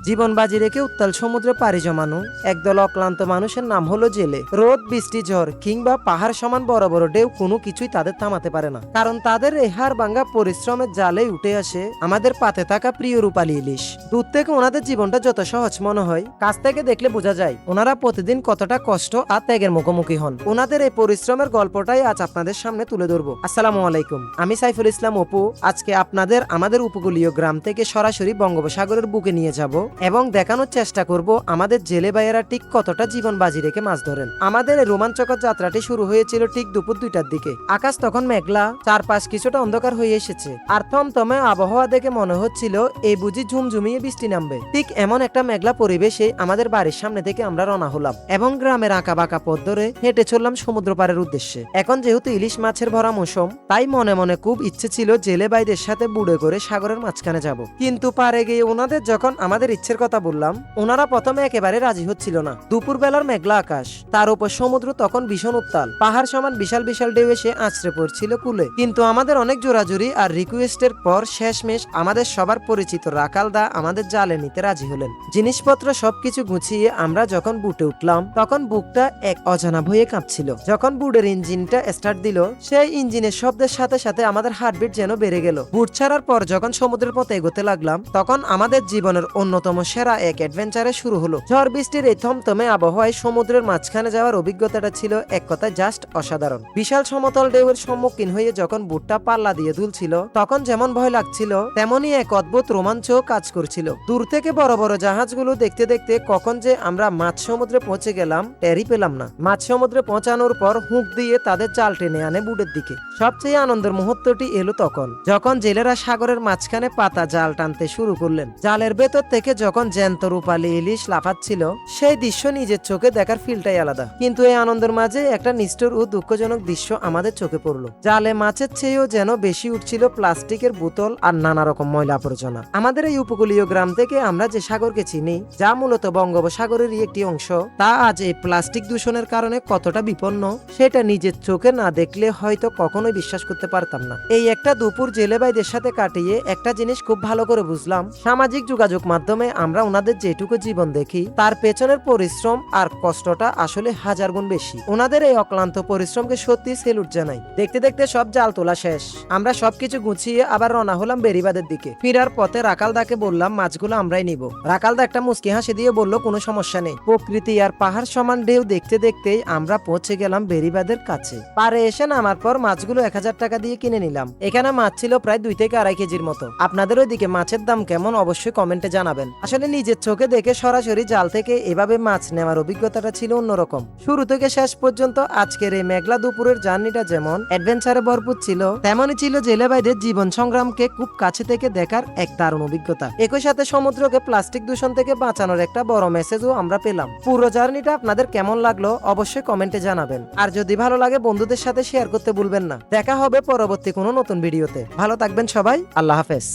জীবন বাজি রেখে উত্তাল সমুদ্রে পাড়ি জমানো একদল অক্লান্ত মানুষের নাম হলো জেলে। রোদ, বৃষ্টি, ঝড় কিংবা পাহাড় সমান বড় বড় ঢেউ কোনো কিছুই তাদের থামাতে পারে না, কারণ তাদের এই হাড় ভাঙা পরিশ্রমের জালে উঠে আসে আমাদের পাতে থাকা প্রিয় রূপালী ইলিশ। দূর থেকে ওনাদের জীবনটা যত সহজ মনে হয়, কাছ থেকে দেখলে বোঝা যায় ওনারা প্রতিদিন কতটা কষ্ট আর ত্যাগের মুখোমুখি হন। ওনাদের এই পরিশ্রমের গল্পটাই আজ আপনাদের সামনে তুলে ধরবো। আসসালামু আলাইকুম, আমি সাইফুল ইসলাম অপু। আজকে আপনাদের আমাদের উপকূলীয় গ্রাম থেকে সরাসরি বঙ্গোপসাগরের বুকে নিয়ে যাব এবং দেখানোর চেষ্টা করব আমাদের জেলে ভাইয়েরা ঠিক কতটা জীবন বাজি রেখে মাছ ধরেন। আমাদের এই রোমাঞ্চকর যাত্রাটি শুরু হয়েছিল ঠিক দুপুর 2টার দিকে। আকাশ তখন মেঘলা, চারপাশ কিছুটা অন্ধকার হয়ে এসেছে, আর থমথমে আবহাওয়া দেখে মনে হচ্ছিল এই বুঝি ঝুমঝুমিয়ে বৃষ্টি নামবে। ঠিক এমন একটা মেঘলা পরিবেশে আমাদের বাড়ির সামনে থেকে আমরা রওনা হলাম এবং গ্রামের আঁকা বাঁকা পথ ধরে হেঁটে চললাম সমুদ্র পাড়ের উদ্দেশ্যে। এখন যেহেতু ইলিশ মাছের ভরা মৌসুম, তাই মনে মনে খুব ইচ্ছে ছিল জেলে ভাইদের সাথে বুড়ে করে সাগরের মাঝখানে যাব। কিন্তু পারে গিয়ে ওনাদের যখন আমাদের ইচ্ছের কথা বললাম, ওনারা প্রথমে একেবারে রাজি হচ্ছিল না। দুপুর বেলার মেঘলা আকাশ, তার উপর সমুদ্র তখন ভীষণ উত্তাল, পাহাড় সমান বিশাল বিশাল ঢেউ এসে আছড়ে পড়ছিল কুলে। কিন্তু আমাদের অনেক জোরাজুরি আর রিকোয়েস্টের পর শেষমেশ আমাদের সবার পরিচিত রাখাল দা আমাদের জালে নিতে রাজি হলেন। জিনিসপত্র সবকিছু গুছিয়ে আমরা যখন বুটে উঠলাম, তখন বুকটা এক অজানা ভয়ে কাঁপছিল। যখন বুটের ইঞ্জিনটা স্টার্ট দিল, সেই ইঞ্জিনের শব্দের সাথে সাথে আমাদের হার্টবিট যেন বেড়ে গেল। বুট ছাড়ার পর যখন সমুদ্রের পথে এগোতে লাগলাম, তখন আমাদের জীবনের অন্যতম সেরা এক অ্যাডভেঞ্চারে শুরু হলো। ঝড় বৃষ্টির এই থমথমে আবহাওয়ায় সমুদ্রের মাঝখানে যাওয়ার অভিজ্ঞতাটা ছিল এক কথায় জাস্ট অসাধারণ। বিশাল সমতল ঢেউয়ের সম্মুখীন হয়ে যখন বুটটা পাল্লা দিয়ে দুলছিল, তখন যেমন ভয় লাগছিল, তেমনই এক অদ্ভুত রোমাঞ্চ কাজ করছিল। দূর থেকে বড় বড় জাহাজগুলো দেখতে দেখতে কখন যে আমরা মাঝ সমুদ্রে পৌঁছে গেলাম টেরই পেলাম না। মাঝ সমুদ্রে পৌঁছানোর পর হুঁক দিয়ে তাদের জাল টেনে আনে বুটের দিকে। সবচেয়ে আনন্দের মুহূর্তটি এলো তখন যখন জেলেরা সাগরের মাঝখানে পাতা জাল টানতে শুরু করলেন। জালের ভেতর থেকে যখন জ্যান্ত রূপালী ইলিশ লাফাচ্ছিল, সেই দৃশ্য নিজের চোখে দেখার ফিলটাই আলাদা। কিন্তু এই আনন্দের মাঝে একটা নিষ্ঠুর ও দুঃখজনক দৃশ্য আমাদের চোখে পড়লো। জালে মাছের চেয়েও যেন বেশি উঠছিল প্লাস্টিকের বোতল আর নানা রকম ময়লা আবর্জনা। আমাদের এই উপকূলীয় গ্রাম থেকে আমরা যে সাগরকে চিনি, যা মূলত বঙ্গোপসাগরেরই একটি অংশ, তা আজ এই প্লাস্টিক দূষণের কারণে কতটা বিপন্ন, সেটা নিজের চোখে না দেখলে হয়তো কখনোই বিশ্বাস করতে পারতাম না। এই একটা দুপুর জেলে ভাইদের সাথে কাটিয়ে একটা জিনিস খুব ভালো করে বুঝলাম, সামাজিক যোগাযোগ মাধ্যমে আমরা ওনাদের যেটুকু জীবন দেখি, তার পেছনের পরিশ্রম আর কষ্টটা আসলে হাজার গুণ বেশি। ওনাদের এই অক্লান্ত পরিশ্রমকে সত্যি সেলুট জানাই। দেখতে দেখতে সব জাল তোলা শেষ, আমরা সবকিছু গুছিয়ে আবার রওনা হলাম বেরিবাদের দিকে। ফিরার পথে রাকালদাকে বললাম মাছগুলো আমরাই নিব। রাকালদা একটা মুচকি হাসি দিয়ে বলল কোনো সমস্যা নেই। প্রকৃতি আর পাহাড় সমান ঢেউ দেখতে দেখতেই আমরা পৌঁছে গেলাম বেরিবাদের কাছে। পারে এসে নামার পর মাছগুলো 1000 টাকা দিয়ে কিনে নিলাম। এখানে মাছ ছিল প্রায় 2 থেকে 2.5 কেজির মতো। আপনাদের ওইদিকে মাছের দাম কেমন অবশ্যই কমেন্টে জানাবেন। আসলে নিজের চোখে দেখে সরাসরি জাল থেকে এভাবে মাছ নেওয়ার অভিজ্ঞতাটা ছিল অন্যরকম। শুরু থেকে শেষ পর্যন্ত আজকের এই মেঘলা দুপুরের জার্নিটা যেমন অ্যাডভেঞ্চারে ভরপুর ছিল, তেমনই ছিল জেলে ভাইদের জীবন সংগ্রামকে খুব কাছে থেকে দেখার এক দারুণ অভিজ্ঞতা। একই সাথে সমুদ্রকে প্লাস্টিক দূষণ থেকে বাঁচানোর একটা বড় মেসেজও আমরা পেলাম। পুরো জার্নিটা আপনাদের কেমন লাগলো অবশ্যই কমেন্টে জানাবেন। আর যদি ভালো লাগে বন্ধুদের সাথে শেয়ার করতে ভুলবেন না। দেখা হবে পরবর্তী কোনো নতুন ভিডিওতে। ভালো থাকবেন সবাই, আল্লাহ হাফেজ।